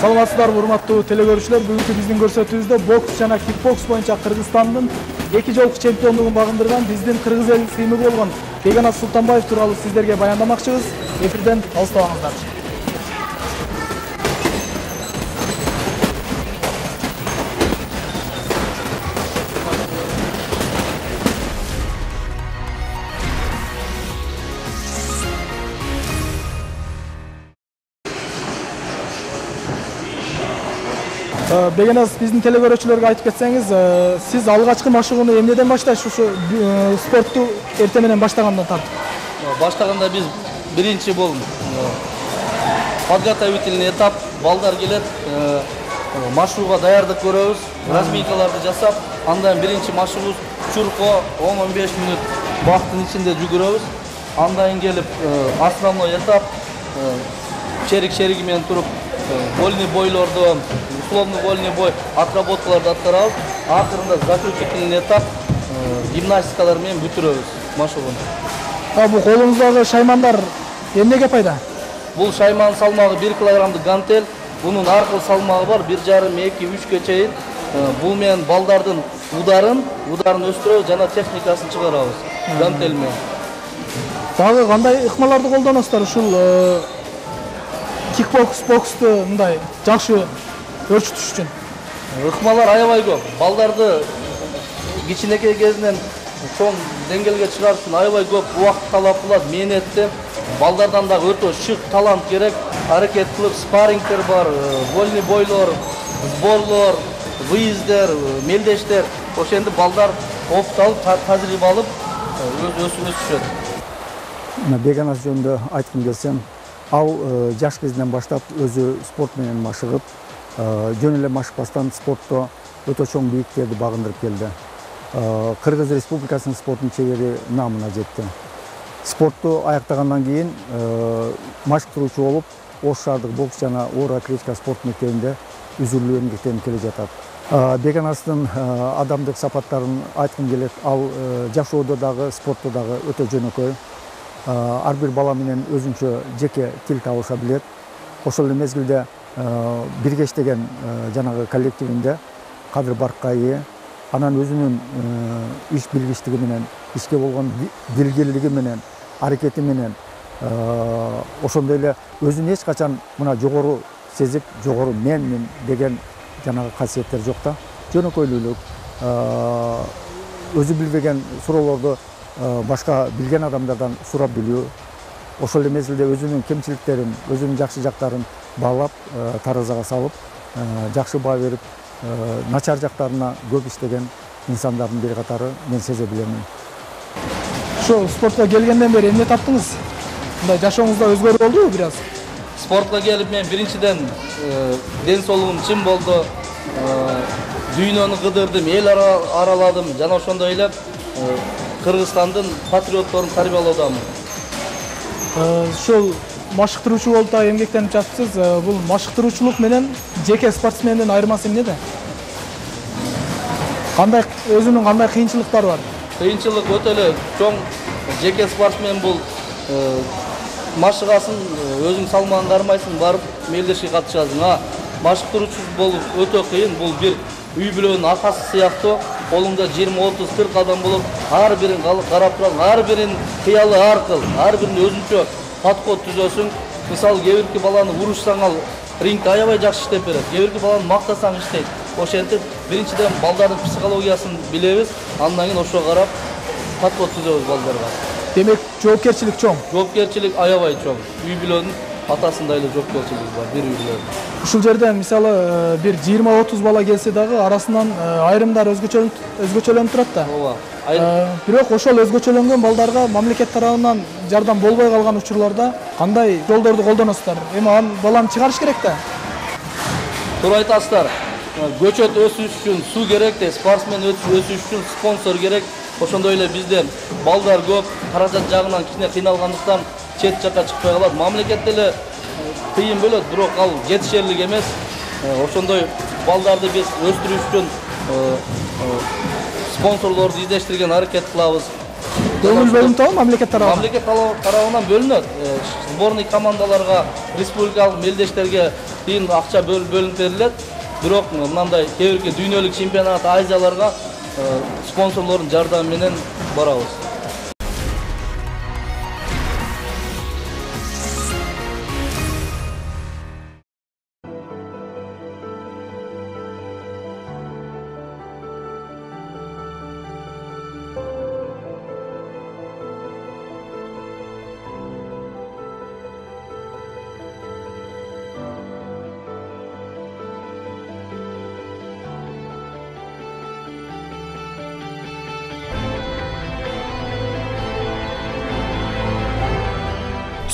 Саламатсыздар, урматтуу телекөрүүчүлөр. Бүгүнкү биздин көрсөтүүбүздө бокс жана кикбокс боюнча Кыргызстандын 2 жолку чемпиондугун багындырган биздин кыргыз элинин сыймыгы болгон Беканат Султанбаев тууралуу сиздерге баяндамакчыбыз. Эфирден алыстабаңыздар. Беканат, биздин телекөрүүчүлөргө айтып кетсеңиз, сиз алгачкы машыгууну эмнеден баштайсыз? Ушу спортту эрте менен баштагандан тартып. Баштаганда биз биринчи бул подготовительный этап, балдар келет, машыгууга даярдык көрөбүз, разминкаларды жасап, андан биринчи машыгуу чурко 10-15 мүнөт бактын ичинде жүгүрөбүз. Андан келип основной этап черик менен туруп вольный бойлорду, условный вольный бой отработкаларды аткарабыз. Акырында заключительный этап гимнастикалар менен бүтүрөбүз машыгууну. Бул колуңуздагы шаймандар эмнеге пайда? Бул шайман салмагы 1 килограммдык гантель. Бунун ар кыл салмагы бар, 1,5-2-3ке чейин. Бул менен балдардын ударын өстүрөбүз жана техникасын чыгарабыз гантель менен. Дагы кандай ыкмаларды колдоносуздар ушул кикбокс, боксту мындай жакшы өрчүтүш үчүн? Ыкмалар аябай көп. Балдарды кичинекей кезинен чоң деңгээлге чыгарыш үчүн аябай көп убакыт талап кылат, мээнетти. Балдардан дагы өтө шык талант керек. Аракет кылып, спаррингтер бар, вольный бойлор, сборлор, выезддер, мелдештер. Ошо энди балдар опыт алып, тажрыйба алып, өсүп өсүшөт. Беканат жөнүндө айткым келсем, ал жаш кезинен баштап өзү спорт менен машыгып, жөн эле машыкпастан спортто өтө чоң бийиктерди багындырып келди. Кыргыз Республикасынын спорттун чебери намына жетти. Спортту аяктагандан кийин машыктыруучу болуп, Ош шаардык бокс жана оор атлетика спорт мектебинде үзүрлүү эмгектенип келе жатат. Беканаттын адамдык сапаттарын айткым келет. Ал жашоодо дагы, спортто дагы өтө жөнөкөй. Ар бир бала менен өзүнчө жеке тил табыша билет. Ошол эле мезгилде Биргеш деген жанагы коллективинде кадыр баркка ээ, анан өзүнүн иш билгичтиги менен, ишке болгон дилгирлиги менен, аракети менен, ошондой эле өзүн эч качан мына жогору сезип, жогору мен деген жанагы касиеттер жок да. Жөнөкөйлүк, өзү билбеген суроолорду башка билген адамдардан сурап билүү, ошол эле мезгилде өзүнүн кемчиликтерин, өзүнүн жакшы жактарын баалап, таразага салып, жакшы баа берип, начар жактарына көп иштеген инсандардын бири катары мен сезе билемин. Ошо спортко келгенден бери эмне таптыңыз? Мындай жашооңузда өзгөрүү болдубу бир аз? Спортко келип мен биринчиден ден соолугум чын болду. Дүйнөнү кыдырдым, эл араладым жана ошондой эле Кыргызстандын патриотторун тарбиялоодамын. Ушул машыктыруучу болуп да эмгектенип жатыпсыз. Бул машыктыруучулук менен жеке спортсмендин айырмасы эмнеде? Кандай өзүнүн кандай кыйынчылыктары бар? Кыйынчылык өтө эле чоң. Жеке спортсмен бул машыгасын, өзүң салмагын кармайсың, барып мелдешке катышасың. Машыктыруучу болуп өтө кыйын. Бул бир үй бүлөнүн акасы сыяктуу. колуңда 20-30-40 адам болуп, ар бирин карап турасың, ар бирин кыялы ар кыл, ар бирин өзүнчө подход түзөсүң. Мисалы кээ бирки баланы урушсаң ал рингде аябай жакшы иштеп берет. Кээ бирки баланы мактасаң иштейт. Ошентип биринчиден балдардын психологиясын билебиз, андан кийин ошого карап подход түзөбүз балдарга. Демек, жоопкерчилик чоң. Жоопкерчилик аябай чоң. Үй бүлөнүн атасындай эле жоопкерчилиги бар, бир үй бүлөнүн. Ушул жерде мисалы бир 20-30 бала келсе дагы арасынан айрымдар өзгөчөлөнүп турат да. Ооба. Бирок ошол өзгөчөлөнгөн балдарга мамлекет тарабынан жардам болбой калган учурларда кандай жолдорду колдоносуздар? Эми баланы чыгарыш керек да. Туура айтасыздар. Көчөт өсүш үчүн суу керек да, спортсмен өсүш үчүн спонсор керек. Ошондой эле бизде балдар көп, каражат жагынан кичине кыйналгандыктан чет жакка чыкпай калат. Мамлекет деле кыйын бөлөт, бирок ал жетишерлик эмес. Ошондой балдарды биз өстүрүш үчүн спонсорлорду издештирген аракет кылабыз. Көңүл бөлүнүп атабы мамлекет тарабынан? Мамлекет тарабынан бөлүнөт. Сборный командаларга, республикалык мелдештерге тыйын акча бөлүнүп берилет. Бирок мындай кээ бирки дүйнөлүк чемпионат, Азияларга спонсорлордун жардамы менен барабыз.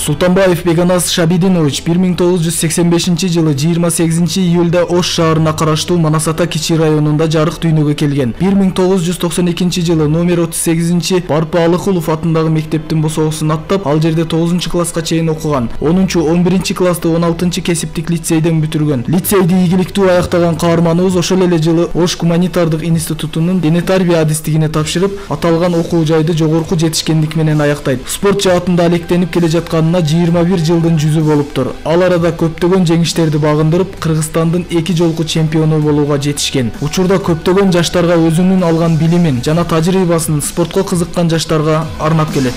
Султанбаев Беканас Шабидинович 1985-жылы 28-июлда Ош шаарына караштуу Манасата кичи районунда жарык дүйнөгө келген. 1992-жылы номер 38 Барпа Алыкулов атындагы мектептин босоосун аттап, ал жерде 9-класска чейин окуган. 10-11 классты 16 кесиптик лицейден бүтүргөн. Лицейди ийгиликтүү аяктаган каарманыбыз ошол эле жылы Ош гуманитардык институтунун дене тарбия адистигине тапшырып, аталган окуу жайды жогорку жетишкендик менен аяктайт. Спорт жаатында алектенип келе жатканына 21 жылдын жүзү болуптур. Ал арада көптөгөн жеңиштерди багындырып, Кыргызстандын 2 жолку чемпиону болууга жетишкен. Учурда көптөгөн жаштарга өзүнүн алган билимин жана тажрыйбасын спортко кызыккан жаштарга арнап келет.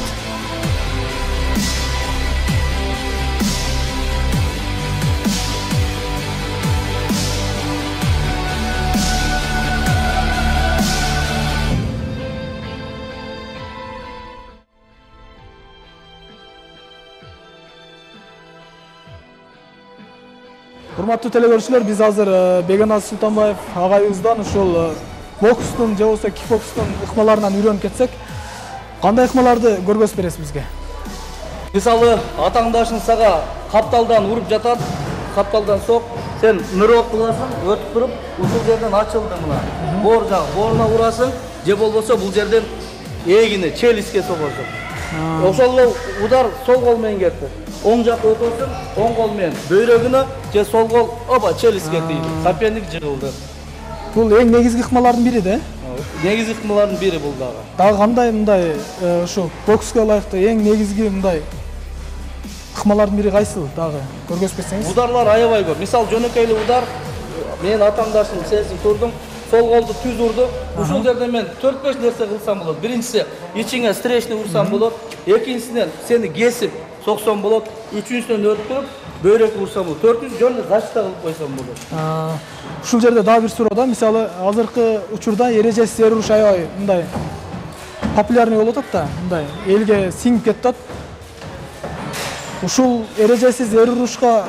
Урматтуу телекөрүүчүлөр, биз азыр Беканас Султанбаев агайыбыздан ушул бокстун же болбосо кикбокстун ыкмаларынан үйрөнүп кетсек, кандай ыкмаларды көргөзүп бересиз бизге? Мисалы, атаңдашың сага капталдан уруп жатат, капталдан сок, сен нырок кыласың, өтүп туруп, ушул жерден ачылды мына. Боор жагы, бооруна урасың, же болбосо бул жерден эгине, челюстке сокосуң. Ошол удар сол кол менен кетти. Оң жакка өтөсүң, оң кол менен бөйрөгүнө же сол кол оба челюстке тийди. Соперник жыгылды. Бул эң негизги ыкмалардын бири да? Негизги ыкмалардын бири бул дагы. Дагы кандай мындай ушу бокска ылайыктуу эң негизги мындай ыкмалардын бири кайсы дагы көргөзүп кетсеңиз? Ударлар аябай көп. Мисалы жөнөкөй эле удар, мен атаңдашым сенсиң турдум, сол колду түз урду. Ушул жерден мен 4-5 нерсе кылсам болот. Биринчиси ичиңе встречный урсам болот. Экинчисинен сени кесип соксом болот. Үчүнчүсүнөн өтүп туруп бөйрөккө урсам болот. Төртүнчүсү жөн защита кылып койсом болот. Ушул жерде дагы бир суроо да, мисалы азыркы учурда эрежесиз эр уруш аябай мындай популярный болуп атат да, мындай элге сиңип кетип атат. Ушул эрежесиз эр урушка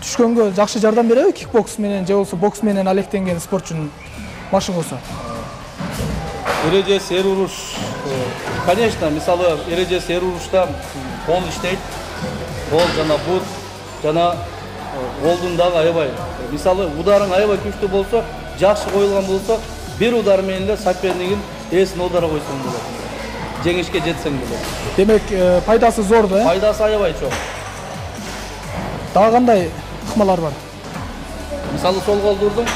түшкөнгө жакшы жардам береби кикбокс менен же болбосо бокс менен алектенген спортчунун машыгуусу? Эрежесиз эр уруш, конечно, мисалы эрежесиз эр урушта кол иштейт. Кол жана бут жана колдун дагы аябай. Мисалы ударың аябай күчтүү болсо, жакшы коюлган болсо, бир удар менен эле сопернигин эсин оодара койсоң болот. Жеңишке жетсең болот. Демек, пайдасы зор да? Пайдасы аябай чоң. Дагы кандай ыкмалар бар? Мисалы сол колду урдуң,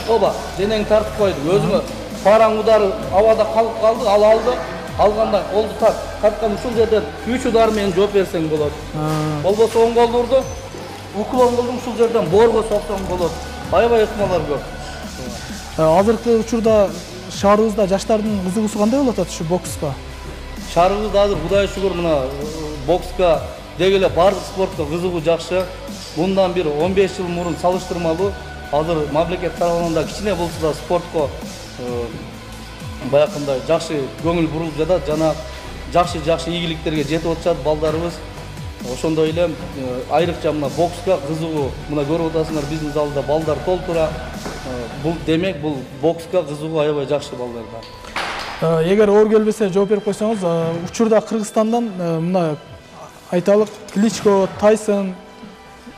оба, денең тартып койду. Өзүңө параң удары абада калып калды, ал алды. Алгандан колду тарткан ушул жерден 3 удар менен жооп берсең болот. Болбосо оң колду урду, уклон кылдың ушул жерден боорго соксоң болот. Аябай ыкмалар көп. Азыркы учурда шаарыбызда жаштардын кызыгуусу кандай болуп атат ушу бокска? Шаарыбызда азыр Кудайга шүгүр мына бокска деги эле бардык спортко кызыгуу жакшы. Bundan bir 15 yıl murun salıştırmalı. Hazır mamleket tarafından da kichine bolsa da sportko bayakında жақсы көңүл бурулуп жатат жана жақсы ийгиликтерге жетип атышат балдарыбыз. Ошондой эле айрыкча мына бокска кызыгуу. Мына көрүп атасыңар биздин залда балдар толтура. Бул демек бул бокска кызыгуу аябай жакшы балдарда. Эгер оор келбесе жооп берип койсоңуз, учурда Кыргызстандан мына айталык Кличко, Тайсон,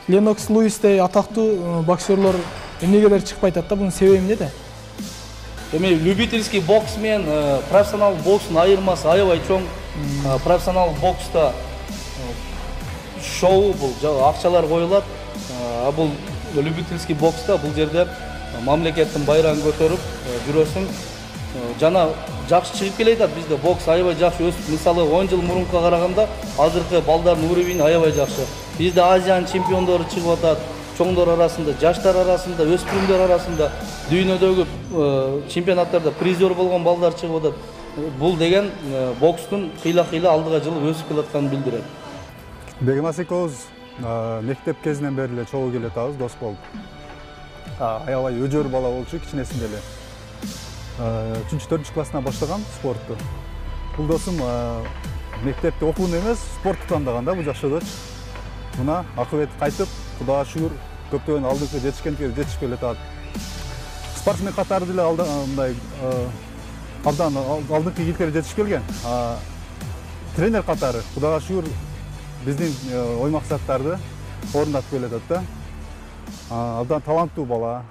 Ленокс Луистей атактуу боксерлор эмнегелер чыкпай атат да? Бунун себеби эмнеде? Эми любительский бокс менен профессионал бокстун айырмасы аябай чоң. Профессионал бокста шоу бул, акчалар коюлат. А бул любительский бокста бул жерде мамлекеттин байрагын көтөрүп жүрөсүң. Жана жакшы чыгып келет бизде бокс аябай жакшы өсүп, мисалы 10 жыл мурунка караганда азыркы балдардын уровени аябай жакшы. Бизде Азиянын чемпиондору чыгып атат, чоңдор арасында, жаштар арасында, өспүрүмдөр арасында, дүйнөдөгү чемпионаттарда призер болгон балдар чыгып атат. Бул деген бокстун кыйла-кыйла алдыга жылы өсүп келатканын билдирет. Бегенас экөөбүз мектеп кезинен бери эле чогуу келе атабыз, дос болуп. Аябай өжөр бала болчу кичинесинде эле. 3-4 классынан баштаган спортту. Бул досум мектепте окууну эмес, спортту тандаган да бул жашоодочу. Мына акыбет кайтып, Кудайга шүгүр, көптөгөн алдыңкы жетишкендерге жетишип келе атат. Спортсмен катары деле мындай абдан алдыңкы ийгиликтерге жетишип келген. Тренер катары Кудайга шүгүр биздин ой максаттарды орундатып келе атат да. Абдан таланттуу бала.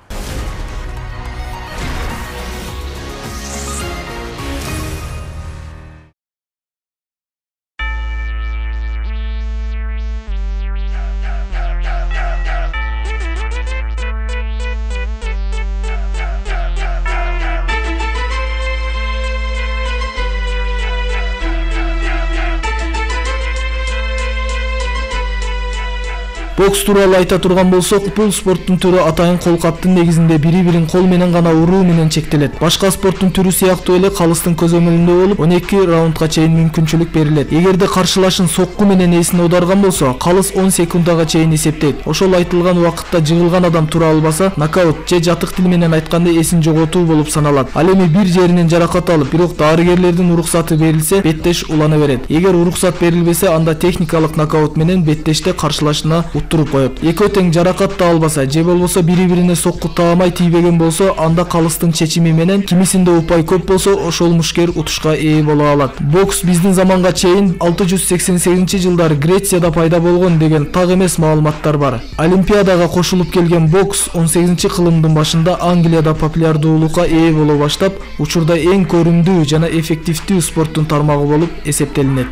Бокс тууралуу айта турган болсок, бул спорттун түрү атайын колкаптын негизинде бири-бирин кол менен гана уруу менен чектелет. Башка спорттун түрү сыяктуу эле калыстын көзөмөлүндө болуп, 12 раундга чейин мүмкүнчүлүк берилет. Эгерде каршылашын сокку менен эсин аударган болсо, калыс 10 секундага чейин эсептейт. Ошол айтылган убакытта жыгылган адам тура албаса, нокаут же жатык тил менен айтканда эсин жоготуу болуп саналат. Ал эми бир жеринен жаракат алып, бирок дарыгерлердин уруксаты берилсе, беттеш улана берет. Эгер уруксат берилбесе, анда техникалык нокаут менен беттеште каршылашына туруп коет. Экөө тең жаракат да албаса, же болбосо бири-бирине сокку таамай тийбеген болсо, анда калыстын чечими менен кимисинде упай көп болсо, ошол мушкер утушка ээ боло алат. Бокс биздин заманга чейин 688-жылдары Грецияда пайда болгон деген так эмес маалыматтар бар. Олимпиадага кошулуп келген бокс 18-кылымдын башында Англияда популярдуулукка ээ боло баштап, учурда эң көрүмдүү жана эффективдүү спорттун тармагы болуп эсептелинет.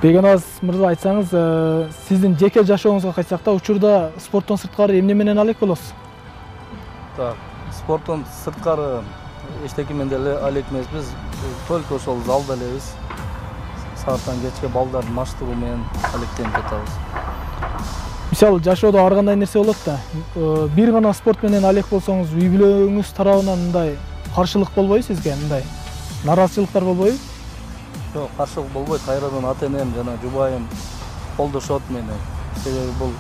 Бегеназ мырза, айтсаңыз, сиздин жеке жашооңузга кайтсак да, учурда спорттон сырткары эмне менен алек болосуз? Так, спорттон сырткары эчтеке менен деле алек эмеспиз. Только ошол залда элебиз. Сааттан кечке балдардын маштыгуу менен алектенип жатабыз. Мисалы, жашоодо ар кандай нерсе болот да. Бир гана спорт менен алек болсоңуз, үй бүлөңүз тарабынан мындай каршылык болбойбу сизге? Мындай нараазычылыктар болбойбу? Жок, каршылык болбойт. Кайрадан ата-энем жана жубайым колдошот мени. Себеби бул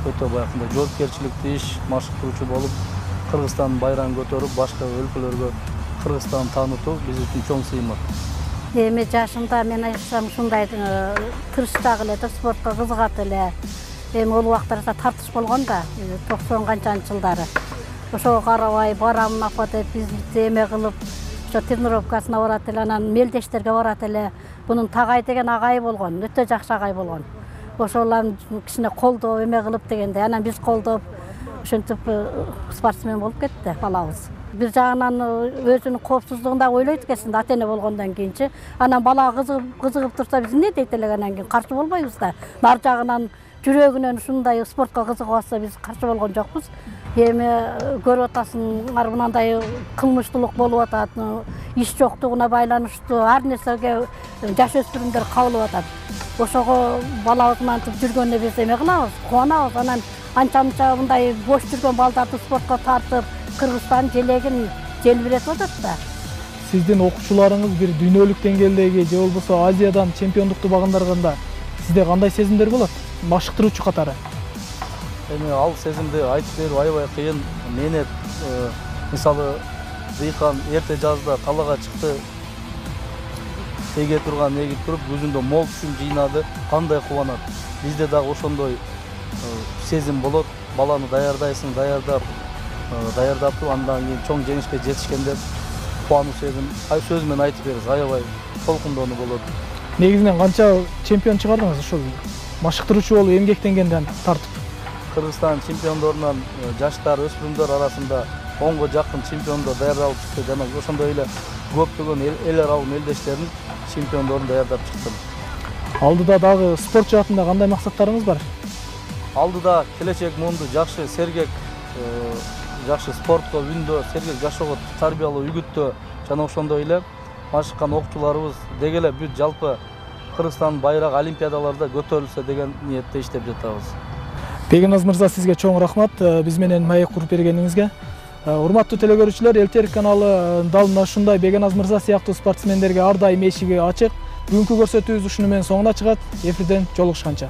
өтө баягындай жоопкерчиликтүү иш, машыктоочу болуп, Кыргызстандын байрагын көтөрүп, башка өлкөлөргө Кыргызстанды таанытуу биз үчүн чоң сыймык. Эми жашымда мен айтсам ушундай тырыштагы эле спортко кызыгат эле. Эми ол убактарда тартыш болгон да, 90 канчанчы жылдары. Ошого карабай барам апа деп бизди эме кылып, тренировкасына барат эле, анан мелдештерге барат эле. Бунун Тагай деген агай болгон, өтө жакшы агай болгон. Ошолордун кичине колдоп эме кылып дегенде, анан биз колдоп ошентип спортсмен болуп кетти балабыз. Бир жагынан өзүнүн коопсуздугун да ойлойт экенсиң, ата-эне болгондон кийинчи. Анан бала кызыгып турса биз эмне дейт элек, анан кийин каршы болбойбуз да. Нар жагынан жүрөгүнөн ушундай спортко кызыгып атса биз каршы болгон жокпуз. Эми көрүп атасыңар, мындай кылмыштуулук болуп атат, иш жоктугуна байланыштуу ар нерсеге жаш өспүрүмдөр кабылып атат. Ошого балабыз мантип жүргөнүнө биз эме кылабыз, кубанабыз. Анан анча мындай бош жүргөн балдарды спортко тартып, Кыргызстан желегин желбиретип атат да. Сиздин окуучуларыңыз бир дүйнөлүк деңгээлдеги же болбосо Азиядан чемпиондукту багындарганда сизде кандай сезимдер болот? Машыктыруучу катары. Эми ал сезимди айтып берүү аябай кыйын. Мени мисалы Зыйхан эрте жазда талаага чыкты. Эге турган эгип туруп, өзүндө мол түшүм жыйнады. Кандай кубанат. Бизде дагы ошондой сезим болот. Баланы даярдайсың, даярдап туруп, андан кийин чоң жеңишке жетишкенде кубануу сезим сөз менен айтып беребиз, аябай толкундонуу болот. Негизинен канча чемпион чыгардыңыз ошол машыктыруучу болуп эмгектенгенден тартып? Кыргызстан чемпиондорунан жаштар, өспүрүмдөр арасында 10го жакын чемпиондор даярдалып чыкты. Жана ошондой эле көптөгөн эл аралык элдештердин чемпиондорун даярдап чыктым. Алдыда дагы спорт жаатында кандай максаттарыңыз бар? Алдыда келечек муунду жакшы сергек, жакшы спортко үндөө, сергек жашоого тарбиялоо, үгүттөө жана ошондой эле машыккан окуучуларыбыз деги эле бүт жалпы Кыргызстан байрагы олимпиадаларда көтөрүлсө деген ниетте иштеп жатабыз. Бегеназ мырза, сизге чоң рахмат биз менен маек куруп бергениңизге. Урматтуу телекөрүүчүлөр, Эл Терик каналы дал мына ушундай Бегеназ мырза сыяктуу спортсмендерге ар дайым эшиги ачык. Бүгүнкү көрсөтүүбүз ушуну менен соңуна чыгат. Эфирден жолугушканча.